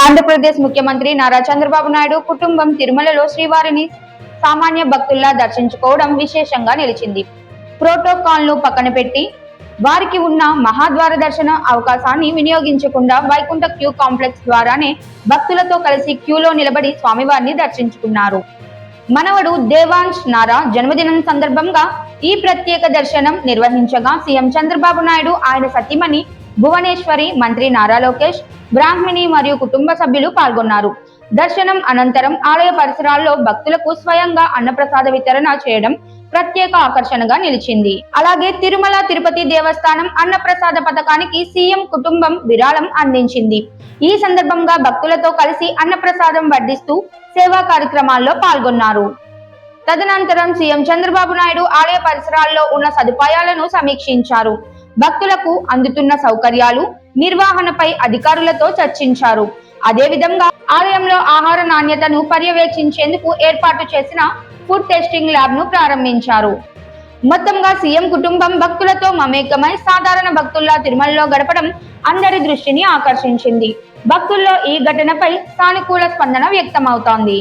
ఆంధ్రప్రదేశ్ ముఖ్యమంత్రి నారా చంద్రబాబు నాయుడు కుటుంబం తిరుమలలో శ్రీవారిని సామాన్య భక్తుల్లా దర్శించుకోవడం విశేషంగా నిలిచింది. ప్రోటోకాల్ను పక్కన పెట్టి వారికి ఉన్న మహాద్వార దర్శన అవకాశాన్ని వినియోగించకుండా వైకుంఠ క్యూ కాంప్లెక్స్ ద్వారానే భక్తులతో కలిసి క్యూలో నిలబడి స్వామివారిని దర్శించుకున్నారు. మనవడు దేవాంశ్ నారా జన్మదినం సందర్భంగా ఈ ప్రత్యేక దర్శనం నిర్వహించగా సీఎం చంద్రబాబు నాయుడు, ఆయన సతీమణి భువనేశ్వరి, మంత్రి నారా లోకేష్, బ్రాహ్మణి మరియు కుటుంబ సభ్యులు పాల్గొన్నారు. దర్శనం అనంతరం ఆలయ పరిసరాల్లో భక్తులకు స్వయంగా అన్నప్రసాద వితరణ చేయడం ప్రత్యేక ఆకర్షణగా నిలిచింది. అలాగే తిరుమల తిరుపతి దేవస్థానం అన్నప్రసాద పథకానికి సీఎం కుటుంబం విరాళం అందించింది. ఈ సందర్భంగా భక్తులతో కలిసి అన్నప్రసాదం వడ్డిస్తూ సేవా కార్యక్రమాల్లో పాల్గొన్నారు. తదనంతరం సీఎం చంద్రబాబు నాయుడు ఆలయ పరిసరాల్లో ఉన్న సదుపాయాలను సమీక్షించారు. భక్తులకు అందుతున్న సౌకర్యాలు, నిర్వహణపై అధికారులతో చర్చించారు. అదేవిధంగా ఆలయంలో ఆహార నాణ్యతను పర్యవేక్షించేందుకు ఏర్పాటు చేసిన ఫుడ్ టెస్టింగ్ ల్యాబ్ ను ప్రారంభించారు. మొత్తంగా సీఎం కుటుంబం భక్తులతో మమేకమై సాధారణ భక్తుల్లా తిరుమలలో గడపడం అందరి దృష్టిని ఆకర్షించింది. భక్తుల్లో ఈ ఘటనపై సానుకూల స్పందన వ్యక్తమవుతోంది.